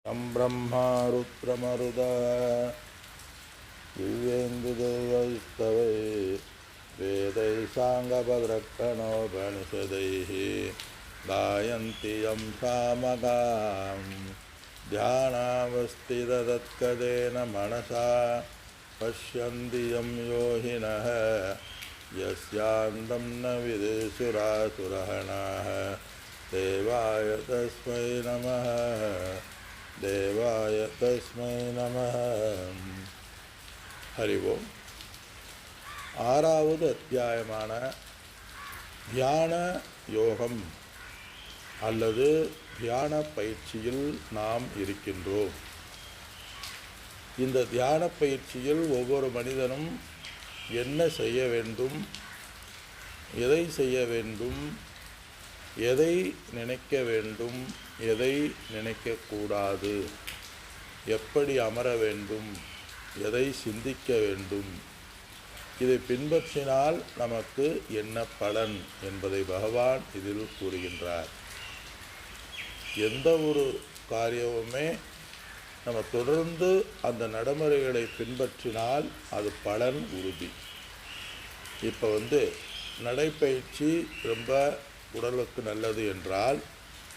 ब्रह्मा रुद्रमरुदः दिव्येन्दुदेवैस्तवै वेदैः साङ्गपदक्रमोपनिषदैः गायन्ति यं सामगां ध्यानावस्थिततत्कदेन मनसा पश्यन्ति यं योगिनः यस्यान्तं न विदुषुरासुरगणाः देवाय तस्मै नमः देवाय तस्मै नमः. हरि ओम. ஆறாவது அத்தியாயமான தியான யோகம் அல்லது தியான பயிற்சியில் நாம் இருக்கின்றோம். இந்த தியான பயிற்சியில் ஒவ்வொரு மனிதனும் என்ன செய்ய வேண்டும், எதை செய்ய வேண்டும், எதை நினைக்க வேண்டும், எதை நினைக்கக்கூடாது, எப்படி அமர வேண்டும், எதை சிந்திக்க வேண்டும், இதை பின்பற்றினால் நமக்கு என்ன பலன் என்பதை பகவான் இதில் கூறுகின்றார். எந்த ஒரு காரியமுமே நம்ம தொடர்ந்து அந்த நடைமுறைகளை பின்பற்றினால் அது பலன் உறுதி. இப்போ நடைப்பயிற்சி ரொம்ப உடலுக்கு நல்லது என்றால்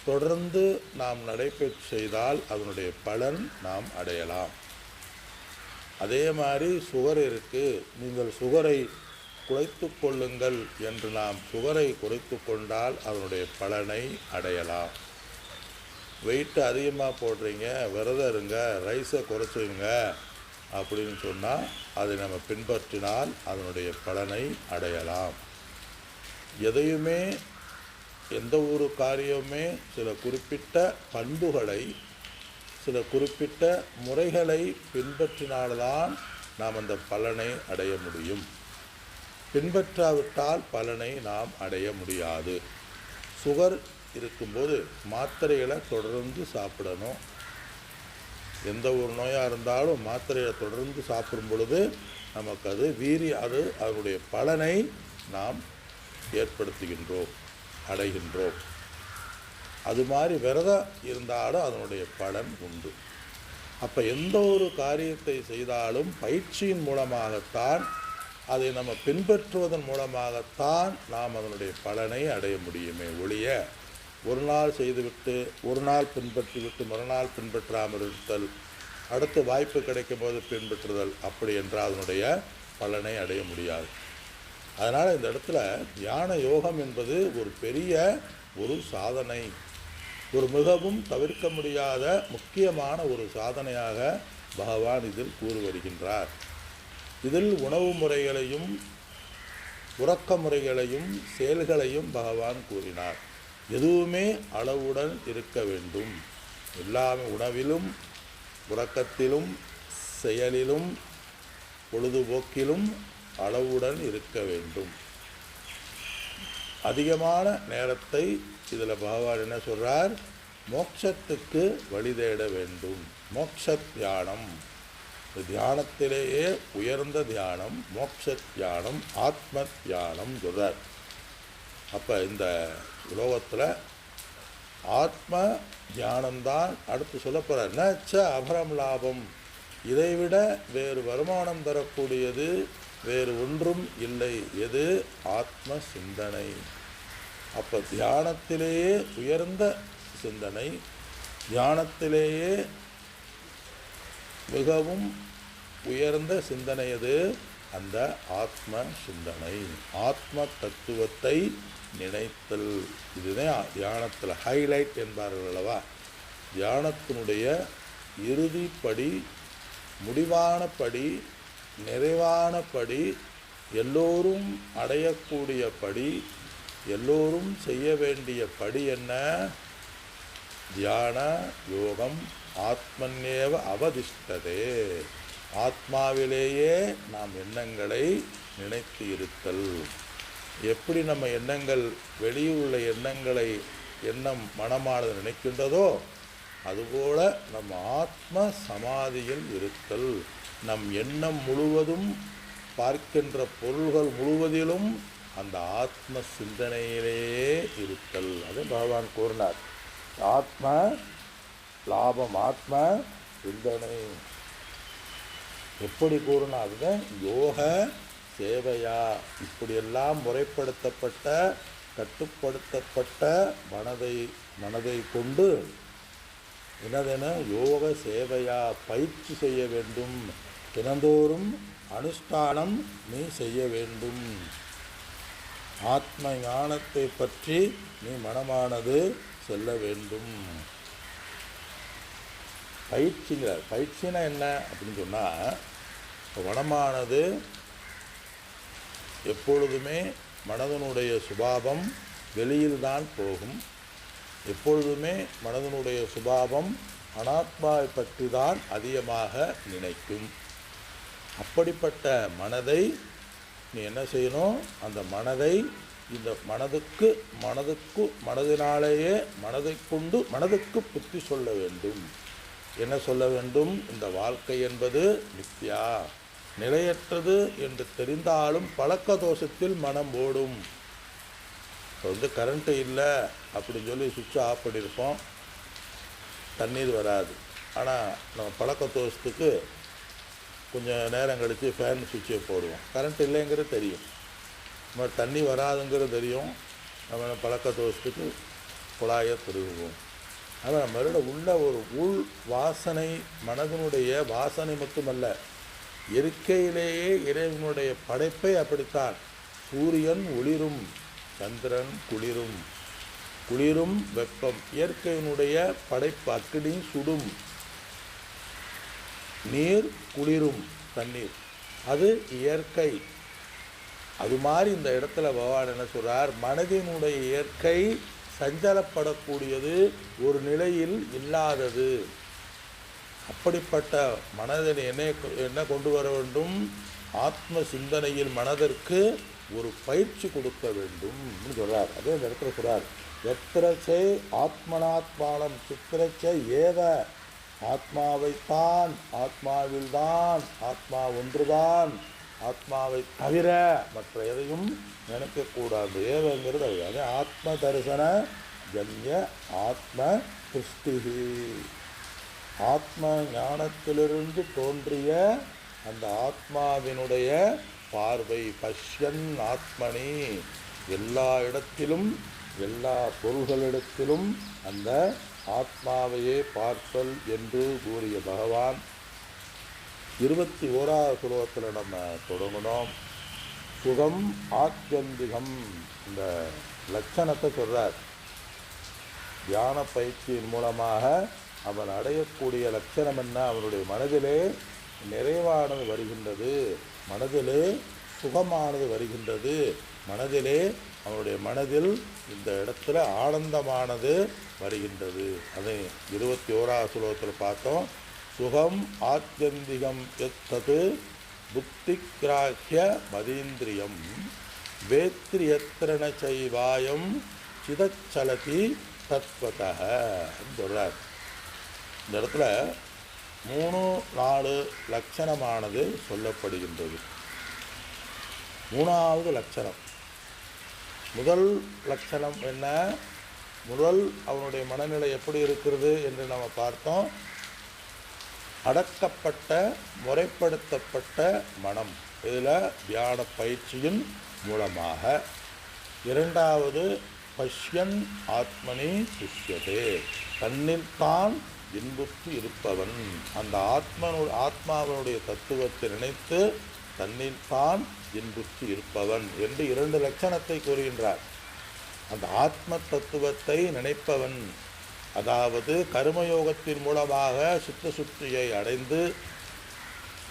தொடர்ந்து நாம் நடைபயிற்சி செய்தால் அதனுடைய பலன் நாம் அடையலாம். அதே மாதிரி சுகர் இருக்குது, நீங்கள் சுகரை குறைத்து கொள்ளுங்கள் என்று நாம் சுகரை குறைத்து கொண்டால் அதனுடைய பலனை அடையலாம். வெயிட்டு அதிகமாக போடுறீங்க, விரதம் இருங்க, ரைஸை குறைச்சிங்க அப்படின்னு சொன்னால் அதை நம்ம பின்பற்றினால் அதனுடைய பலனை அடையலாம். எதையுமே எந்த ஒரு காரியமுமே சில குறிப்பிட்ட பண்புகளை, சில குறிப்பிட்ட முறைகளை பின்பற்றினால்தான் நாம் அந்த பலனை அடைய முடியும். பின்பற்றாவிட்டால் பலனை நாம் அடைய முடியாது. சுகர் இருக்கும்போது மாத்திரைகளை தொடர்ந்து சாப்பிடணும். எந்த ஒரு நோயாக இருந்தாலும் மாத்திரையை தொடர்ந்து சாப்பிடும் பொழுது நமக்கு அது அதனுடைய பலனை நாம் ஏற்படுத்துகின்றோம், அடைகின்றோம். அது மாதிரி விரதம் இருந்தாலும் அதனுடைய பலன் உண்டு. அப்போ எந்த ஒரு காரியத்தை செய்தாலும் பயிற்சியின் மூலமாகத்தான், அதை நம்ம பின்பற்றுவதன் மூலமாகத்தான் நாம் அதனுடைய பலனை அடைய முடியுமே ஒழிய ஒரு நாள் செய்துவிட்டு ஒரு நாள் பின்பற்றிவிட்டு மறுநாள் பின்பற்றாமல் இருத்தல், அடுத்த வாய்ப்பு கிடைக்கும் போது பின்பற்றுதல், அப்படி என்றால் அதனுடைய பலனை அடைய முடியாது. அதனால் இந்த இடத்துல தியான யோகம் என்பது ஒரு பெரிய ஒரு சாதனை, ஒரு மிகவும் தவிர்க்க முடியாத முக்கியமான ஒரு சாதனையாக பகவான் இதில் கூறி வருகின்றார். இதில் உணவு முறைகளையும் உறக்க முறைகளையும் செயல்களையும் பகவான் கூறினார். எதுவுமே அளவுடன் இருக்க வேண்டும். எல்லாமே உணவிலும் உறக்கத்திலும் செயலிலும் பொழுதுபோக்கிலும் அளவுடன் இருக்க வேண்டும். அதிகமான நேரத்தை இதில் பகவான் என்ன சொல்கிறார், மோட்சத்துக்கு வழி தேட வேண்டும். மோட்ச தியானம், தியானத்திலேயே உயர்ந்த தியானம் மோட்ச தியானம், ஆத்ம தியானம் சொல்கிறார். அப்போ இந்த உலோகத்தில் ஆத்ம தியானம்தான் அடுத்து சொல்ல போகிறார். நச்ச அபரம் லாபம், இதைவிட வேறு வருமானம் தரக்கூடியது வேறு ஒன்றும் இல்லை. எது? ஆத்ம சிந்தனை. அப்போ தியானத்திலேயே உயர்ந்த சிந்தனை, தியானத்திலேயே மிகவும் உயர்ந்த சிந்தனை எது? அந்த ஆத்ம சிந்தனை, ஆத்ம தத்துவத்தை நினைத்தல். இதுதான் தியானத்தில் ஹைலைட் என்பார்கள் அல்லவா. தியானத்தினுடைய இறுதிப்படி, முடிவான படி, நிறைவான படி, எல்லோரும் அடையக்கூடிய படி, எல்லோரும் செய்ய வேண்டிய படி என்ன? தியான யோகம் ஆத்மன்யேவ அவதிஷ்டதே. ஆத்மாவிலேயே நாம் எண்ணங்களை நினைத்து இருத்தல். எப்படி நம்ம எண்ணங்கள் வெளியுள்ள எண்ணம் மனமானது நினைக்கின்றதோ அதுபோல நம் ஆத்ம சமாதியில் இருத்தல். நம் எண்ணம் முழுவதும், பார்க்கின்ற பொருள்கள் முழுவதிலும் அந்த ஆத்ம சிந்தனையிலேயே இருத்தல். அது பகவான் கூறினார். ஆத்ம லாபம் ஆத்ம சிந்தனை. எப்படி கூறுனா அதுதான் யோக சேவையா. இப்படியெல்லாம் முறைப்படுத்தப்பட்ட கட்டுப்படுத்தப்பட்ட மனதை கொண்டு என்னதென யோக சேவையா பயிற்சி செய்ய வேண்டும். தினந்தோறும் அனுஷ்டானம் நீ செய்ய வேண்டும். ஆத்ம ஞானத்தை பற்றி நீ மனமானது செல்ல வேண்டும். பயிற்சினா என்ன அப்படின்னு சொன்னால், இப்போ மனமானது எப்பொழுதுமே மனதனுடைய சுபாவம் வெளியில்தான் போகும். எப்பொழுதுமே மனதனுடைய சுபாவம் அனாத்மாவை பற்றி தான் அதிகமாக நினைக்கும். அப்படிப்பட்ட மனதை நீ என்ன செய்யணும்? அந்த மனதை இந்த மனதினாலேயே மனதை கொண்டு மனதுக்கு புத்தி சொல்ல வேண்டும். என்ன சொல்ல வேண்டும்? இந்த வாழ்க்கை என்பது மித்யா, நிலையற்றது என்று தெரிந்தாலும் பழக்க தோஷத்தில் மனம் ஓடும். இப்போ கரண்ட்டு இல்லை அப்படின்னு சொல்லி சுவிட்சை ஆஃப் பண்ணியிருப்போம், தண்ணீர் வராது. ஆனால் நம்ம பழக்க தோஷத்துக்கு கொஞ்சம் நேரம் கழித்து ஃபேன் சுவிட்சை போடுவோம். கரண்ட் இல்லைங்கிறது தெரியும், நம்ம தண்ணி வராதுங்கிறது தெரியும். நம்ம பழக்க தோஷத்துக்கு குழாயை திருவுவோம். ஆனால் நம்மளோட உள்ள ஒரு உள் வாசனை, மனதனுடைய வாசனை மட்டுமல்ல, இயற்கையிலேயே இறைவனுடைய படைப்பை அப்படித்தான். சூரியன் ஒளிரும், சந்திரன் குளிரும். குளிரும் வெப்பம் இயற்கையினுடைய படைப்பு. அக்கினி சுடும், நீர் குளிரும், தண்ணீர் அது இயற்கை. அது மாதிரி இந்த இடத்துல பகவான் என்ன சொல்றார்? மனதினுடைய இயற்கை சஞ்சலப்படக்கூடியது, ஒரு நிலையில் இல்லாதது. அப்படிப்பட்ட மனதில் என்ன கொண்டு வர வேண்டும்? ஆத்ம சிந்தனையில் மனதிற்கு ஒரு பயிற்சி கொடுக்க வேண்டும் சொல்றார். அதே இந்த இடத்துல சொல்றார், எத்திரச்சை ஆத்மனாத்மானம் சித்திரச்சை ஏவ. ஆத்மாவைத்தான், ஆத்மாவில்தான், ஆத்மா ஒன்றுதான், ஆத்மாவை தவிர மற்ற எதையும் நினைக்கக்கூடாது. ஏவங்கிறது அதே ஆத்ம தரிசன ஜன்ய ஆத்ம புஷ்டிகி. ஆத்ம ஞானத்திலிருந்து தோன்றிய அந்த ஆத்மாவினுடைய பார்வை. பஷ்யன் ஆத்மனி, எல்லா இடத்திலும் எல்லா பொருள்களிடத்திலும் அந்த ஆத்மாவையே பார்த்தல் என்று கூறிய பகவான் 21வது ஸ்லோகத்தில் நம்ம தொடங்கினோம். சுகம் ஆத்யந்திகம், இந்த லட்சணத்தை சொல்றார். தியான பயிற்சியின் மூலமாக அவன் அடையக்கூடிய லட்சணம் என்ன? அவனுடைய மனதிலே நிறைவானது வருகின்றது, மனதிலே சுகமானது வருகின்றது, மனதிலே அவனுடைய மனதில் இந்த இடத்துல ஆனந்தமானது வருகின்றது. அதை 21வது ஸ்லோகத்தில் பார்த்தோம். சுகம் ஆத்யந்திகம் எத்தது புத்தி கிராஹ்ய மதீந்திரியம் வேத்ரி எத்திரண சைவாயம் சிதச்சலதி தத்வதः சொல்றார். இந்த இடத்துல 3-4 லட்சணமானது சொல்லப்படுகின்றது. 3வது லட்சணம், முதல் லட்சணம் என்ன? முதல் அவனுடைய மனநிலை எப்படி இருக்கிறது என்று நம்ம பார்த்தோம். அடக்கப்பட்ட முறைப்படுத்தப்பட்ட மனம், இதில் தியான பயிற்சியின் மூலமாக. 2வது பஷ்யன் ஆத்மனி சிஷ்யதே, தன்னில்தான் இன்புற்று இருப்பவன். அந்த ஆத்மாவனுடைய தத்துவத்தை நினைத்து தன்னில்தான் இன்புற்று இருப்பவன் என்று 2 லட்சணத்தை கூறுகின்றார். அந்த ஆத்ம தத்துவத்தை நினைப்பவன், அதாவது கர்மயோகத்தின் மூலமாக சித்த சுத்தியை அடைந்து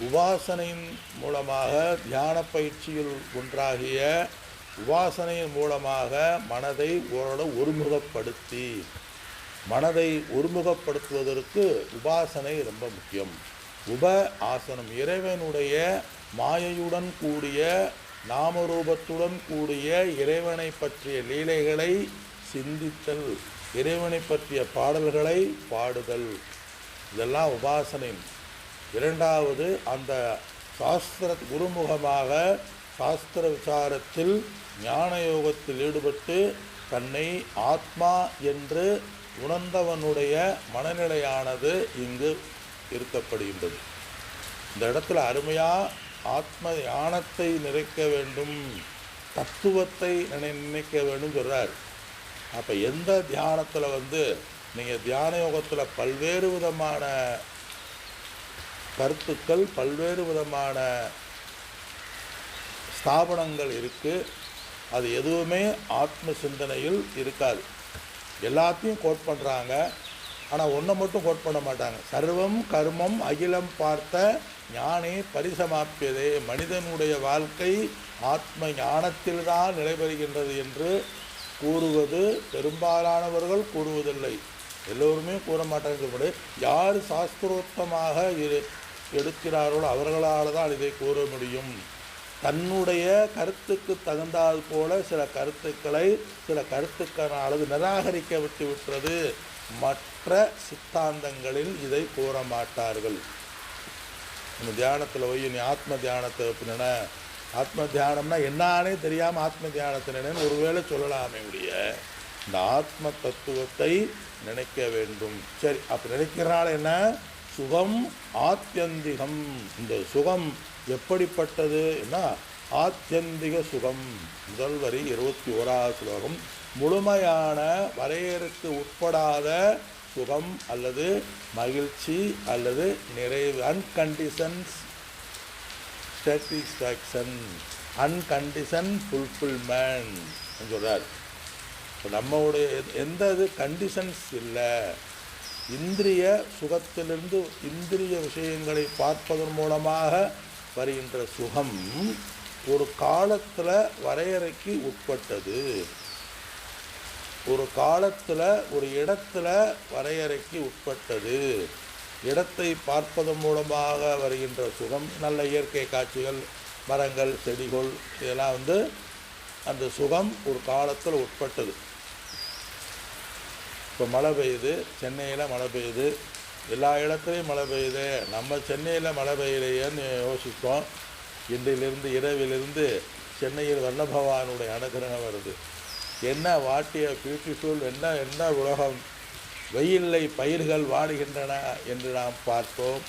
உபாசனையின் மூலமாக தியான பயிற்சியில் ஒன்றாகிய உபாசனையின் மூலமாக மனதை ஒருமுகப்படுத்தி, மனதை ஒருமுகப்படுத்துவதற்கு உபாசனை ரொம்ப முக்கியம். ஆசனம் இறைவனுடைய மாயையுடன் கூடிய நாமரூபத்துடன் கூடிய இறைவனை பற்றிய லீலைகளை சிந்தித்தல், இறைவனை பற்றிய பாடல்களை பாடுதல், இதெல்லாம் உபாசனை. 2வது அந்த சாஸ்திர குருமுகமாக சாஸ்திர விசாரத்தில் ஞான யோகத்தில் ஈடுபட்டு தன்னை ஆத்மா என்று உணர்ந்தவனுடைய மனநிலையானது இங்கு இருக்கப்படுகின்றது. இந்த இடத்துல அருமையாக ஆத்ம ஞானத்தை நிறைக்க வேண்டும், தத்துவத்தை நினைக்க வேண்டும் சொல்கிறார். அப்போ எந்த தியானத்தில் நீங்கள் தியான யோகத்தில் பல்வேறு விதமான கருத்துக்கள், பல்வேறு விதமான ஸ்தாபனங்கள் இருக்குது, அது எதுவுமே ஆத்ம சிந்தனையில் இருக்காது. எல்லாத்தையும் கோட் பண்ணுறாங்க, ஆனால் ஒன்றை மட்டும் கோட் பண்ண மாட்டாங்க. சர்வம் கர்மம் அகிலம் பார்த்த ஞானே பரிசமாப்பியதே, மனிதனுடைய வாழ்க்கை ஆத்ம ஞானத்தில்தான் நிலைபெறுகின்றது என்று கூறுவது பெரும்பாலானவர்கள் கூறுவதில்லை. எல்லோருமே கூற மாட்டாங்க. யார் சாஸ்திரோத்தமாக எடுக்கிறார்களோ அவர்களால் தான் இதை கூற முடியும். தன்னுடைய கருத்துக்கு தகுந்தால் போல சில கருத்துக்களானது நிராகரிக்க விட்டுவிட்டது. மற்ற சித்தாந்தங்களில் இதை கூற மாட்டார்கள். இந்த தியானத்தில் போய் நீ ஆத்ம தியானத்தை அப்படின்னா, ஆத்ம தியானம்னா என்னானே தெரியாமல் ஆத்ம தியானத்தினேன்னு ஒருவேளை சொல்லலாமே உடைய இந்த ஆத்ம தத்துவத்தை நினைக்க வேண்டும். சரி, அப்போ நினைக்கிறனால என்ன? சுகம் ஆத்தியந்திகம். இந்த சுகம் எப்படிப்பட்டது என்ன? ஆத்தியந்திக சுகம். முதல் வரி 21வது ஸ்லோகம். முழுமையான வரையறுக்கு உட்படாத சுகம் அல்லது மகிழ்ச்சி அல்லது நிறைவு, அன்கண்டிஷன்ஸ் சாட்டிஸ்ஃபேக்ஷன், அன்கண்டிஷன் ஃபுல்ஃபில்மெண்ட் சொல்கிறார். இப்போ நம்மளுடைய எந்த இது கண்டிஷன்ஸ் இல்லை. இந்திரிய சுகத்திலிருந்து இந்திரிய விஷயங்களை பார்ப்பதன் மூலமாக வருகின்ற சுகம் ஒரு காலத்தில் வரையறைக்கு உட்பட்டது, ஒரு காலத்தில் ஒரு இடத்துல வரையறைக்கு உட்பட்டது. இடத்தை பார்ப்பதன் மூலமாக வருகின்ற சுகம், நல்ல இயற்கை காட்சிகள், மரங்கள், செடிகள், இதெல்லாம் அந்த சுகம் ஒரு காலத்தில் உட்பட்டது. இப்போ மழை பெய்யுது, சென்னையில் மழை பெய்யுது, எல்லா இடத்துலையும் மழை பெய்யுது, நம்ம சென்னையில் மழை பெய்யலையேன்னு யோசிப்போம். இன்றிலிருந்து இரவிலிருந்து சென்னையில் வல்லபவானுடைய அனுகிரகம் வருது. என்ன வாட்டிய பியூட்டிஃபுல், என்ன உலகம், வெயிலை பயிர்கள் வாடுகின்றன என்று நாம் பார்த்தோம்.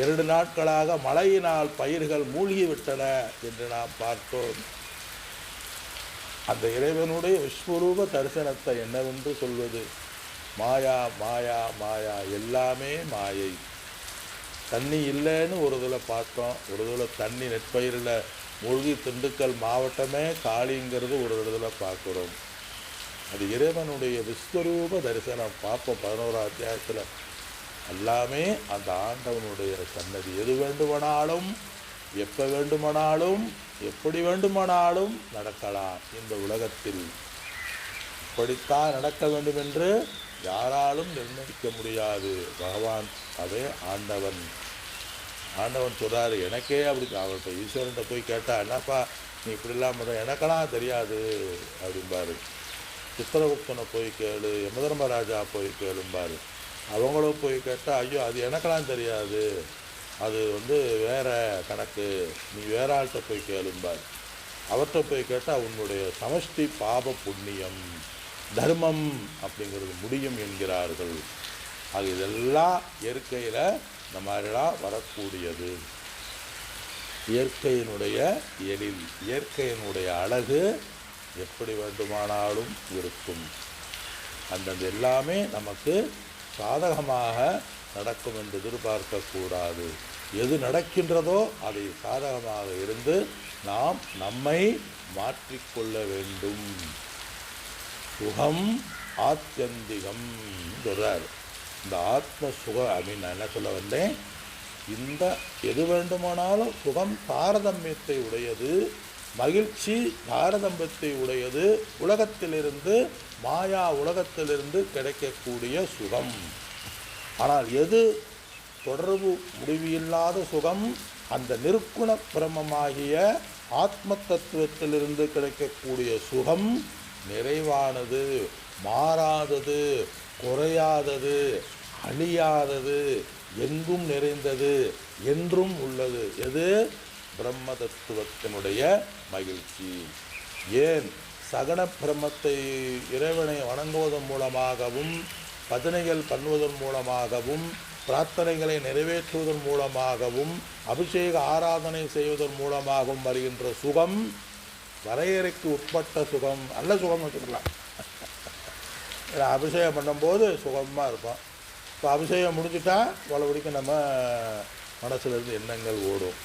2 நாட்களாக மழையினால் பயிர்கள் மூழ்கிவிட்டன என்று நாம் பார்த்தோம். அந்த இறைவனுடைய விஸ்வரூப தரிசனத்தை என்னவென்று சொல்வது? மாயா மாயா மாயா, எல்லாமே மாயை. தண்ணி இல்லைன்னு ஒரு இதில் பார்த்தோம், ஒரு இதில் தண்ணி நெற்பயிரில் மூழ்கி திண்டுக்கல் மாவட்டமே காளிங்கிறது ஒரு இதில் பார்க்குறோம். அது இறைவனுடைய விஸ்வரூப தரிசனம் பார்ப்போம் 11ஆம் அத்தியாயத்தில். எல்லாமே அந்த ஆண்டவனுடைய சன்னதி. எது வேண்டுமானாலும் எப்போ வேண்டுமானாலும் எப்படி வேண்டுமானாலும் நடக்கலாம் இந்த உலகத்தில். இப்படித்தான் நடக்க வேண்டும் என்று யாராலும் நிர்ணயிக்க முடியாது. பகவான் அதே ஆண்டவன். ஆண்டவன் சொல்கிறாரு, எனக்கே அப்படி. அவர்கிட்ட ஈஸ்வரன்ட்ட போய் கேட்டால், என்னப்பா நீ இப்படிலாம் எனக்கெல்லாம் தெரியாது அப்படிம்பாரு. சித்திரகுப்தனை போய் கேளு, யமதர்மராஜா போய் கேளும்பாரு. அவங்களும் போய் கேட்டால், ஐயோ அது எனக்கெல்லாம் தெரியாது, அது வேறு கணக்கு, நீ வேற ஆள்கிட்ட போய் கேளும்பார். அவர்கிட்ட போய் கேட்டால் உன்னுடைய சமஷ்டி பாப புண்ணியம் தர்மம் அப்படிங்கிறது முடியும் என்கிறார்கள். அது இதெல்லாம் இயற்கையில் இந்த மாதிரிலாம் வரக்கூடியது. இயற்கையினுடைய எழில், இயற்கையினுடைய அழகு எப்படி வேண்டுமானாலும் இருக்கும். அந்தந்த எல்லாமே நமக்கு சாதகமாக நடக்கும் என்று எதிர்பார்க்கக்கூடாது. எது நடக்கின்றதோ அதை சாதகமாக இருந்து நாம் நம்மை மாற்றிக்கொள்ள வேண்டும். சுகம் ஆத்தியந்திகம் சொல்றார். இந்த ஆத்ம சுகம் அப்படின்னு நான் என்ன சொல்ல வந்தேன்? இந்த எது வேண்டுமானாலும் சுகம் தாரதமியத்தை உடையது, மகிழ்ச்சி தாரதமியத்தை உடையது, உலகத்திலிருந்து மாயா உலகத்திலிருந்து கிடைக்கக்கூடிய சுகம். ஆனால் எது தொடர்பு முடிவில்லாத சுகம்? அந்த நிர்குண பிரமமாகிய ஆத்ம தத்துவத்திலிருந்து கிடைக்கக்கூடிய சுகம் நிறைவானது, மாறாதது, குறையாதது, அழியாதது, எங்கும் நிறைந்தது, என்றும் உள்ளது. எது? பிரம்ம தத்துவத்தினுடைய மகிழ்ச்சி. ஏன்? சகன பிரம்மத்தை இறைவனை வணங்குவதன் மூலமாகவும், பஜனைகள் பண்ணுவதன் மூலமாகவும், பிரார்த்தனைகளை நிறைவேற்றுவதன் மூலமாகவும், அபிஷேக ஆராதனை செய்வதன் மூலமாகவும் வருகின்ற சுகம் வரையறைக்கு உட்பட்ட சுகம், நல்ல சுகம் வச்சுக்கலாம். அபிஷேகம் பண்ணும்போது சுகமாக இருக்கும். இப்போ அபிஷேகம் முடிஞ்சுட்டா பலபடிக்கு நம்ம மனசுலேருந்து எண்ணங்கள் ஓடும்.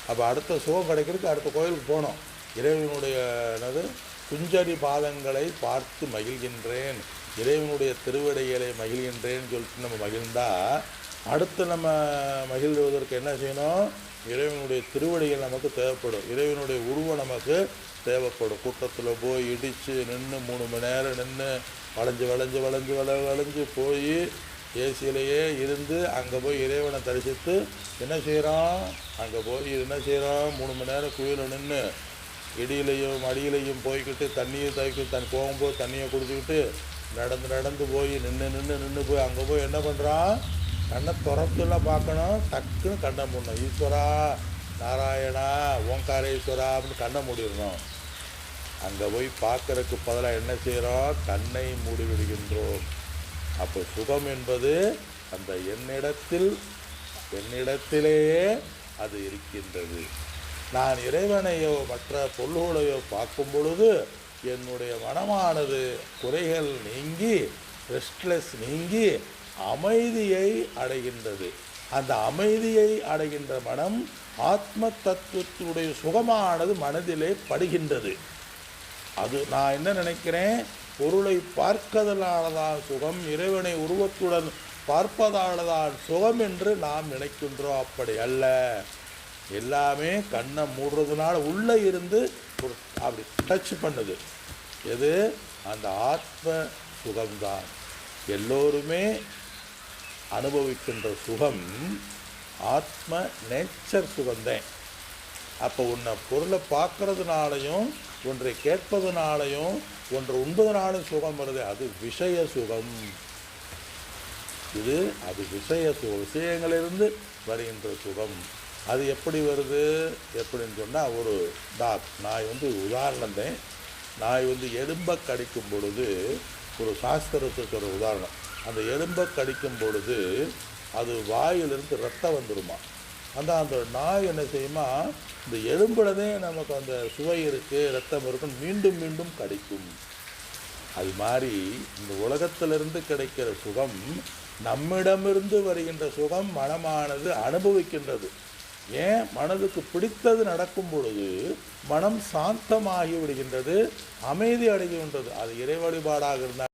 அப்போ அடுத்த சுகம் கிடைக்கிறதுக்கு அடுத்த கோயிலுக்கு போகணும். இறைவனுடைய என்னது குஞ்சரி பாதங்களை பார்த்து மகிழ்கின்றேன், இறைவனுடைய திருவடிகளை மகிழ்கின்றேன்னு சொல்லிட்டு நம்ம மகிழ்ந்தால் அடுத்து நம்ம மகிழ்வதற்கு என்ன செய்யணும்? இறைவனுடைய திருவடிகள் நமக்கு தேவைப்படும், இறைவனுடைய உருவம் நமக்கு தேவைப்படும். கூட்டத்தில் போய் இடித்து நின்று 3 மணி நேரம் நின்று வளைஞ்சு போய் ஏசியிலேயே இருந்து அங்கே போய் இறைவனை தரிசித்து என்ன செய்கிறோம்? அங்கே போய் என்ன செய்கிறோம்? 3 மணி நேரம் குயில நின்று இடியிலையும் அடியிலையும் போய்கிட்டு தண்ணியை போகும்போது தண்ணியை குடிச்சிக்கிட்டு நடந்து போய் நின்று போய் அங்கே போய் என்ன பண்ணுறான்? கண்ணை திறத்துலாம் பார்க்கணும், டக்குன்னு கண்ணை மூடணும். ஈஸ்வரா, நாராயணா, ஓங்காரேஸ்வரா அப்படின்னு கண்ணை மூடிடணும். அங்கே போய் பார்க்கறதுக்கு பதிலாக என்ன செய்கிறோம்? கண்ணை மூடி விடுகின்றோம். அப்போ சுகம் என்பது அந்த என்னிடத்திலேயே அது இருக்கின்றது. நான் இறைவனையோ மற்ற பொருள்களையோ பார்க்கும் பொழுது என்னுடைய மனமானது குறைகள் நீங்கி, ரெஸ்ட்லெஸ் நீங்கி அமைதியை அடைகின்றது. அந்த அமைதியை அடைகின்ற மனம் ஆத்ம தத்துவத்தினுடைய சுகமானது மனதிலே படுகின்றது. அது நான் என்ன நினைக்கிறேன்? பொருளை பார்க்கதனால்தான் சுகம், இறைவனை உருவத்துடன் பார்ப்பதால்தான் சுகம் என்று நாம் நினைக்கின்றோம். அப்படி அல்ல. எல்லாமே கண்ணை மூடுறதுனால உள்ளே இருந்து ஒரு அப்படி டச் பண்ணுது. எது? அந்த ஆத்ம சுகம்தான். எல்லோருமே அனுபவிக்கின்ற சுகம் ஆத்ம நேச்சர் சுகம்தான். அப்போ உன்னை பொருளை பார்க்கறதுனாலையும், ஒன்றை கேட்பதுனாலையும், ஒன்றை உண்பதனாலும் சுகம் வருது. அது விஷய சுகம். அது விஷய சுகம், விஷயங்களிலிருந்து வருகின்ற சுகம். அது எப்படி வருது? எப்படின்னு சொன்னால், ஒரு நாய் உதாரணம் தான். நாய் எலும்பை கடிக்கும் பொழுது, ஒரு சாஸ்திரத்துக்கு ஒரு உதாரணம், அந்த எலும்பை கடிக்கும் பொழுது அது வாயிலிருந்து ரத்தம் வந்துடுமா. அந்த நாய் என்ன செய்யுமா? இந்த எலும்புலதே நமக்கு அந்த சுவை இருக்குது, ரத்தம் இருக்குன்னு மீண்டும் மீண்டும் கடிக்கும். அது மாதிரி இந்த உலகத்திலிருந்து கிடைக்கிற சுகம், நம்மிடமிருந்து வருகின்ற சுகம் மனமானது அனுபவிக்கின்றது. ஏன்? மனதுக்கு பிடித்தது நடக்கும் பொழுது மனம் சாந்தமாகி விடுகின்றது, அமைதி அடைகின்றது. அது இறை வழிபாடாக இருந்தால்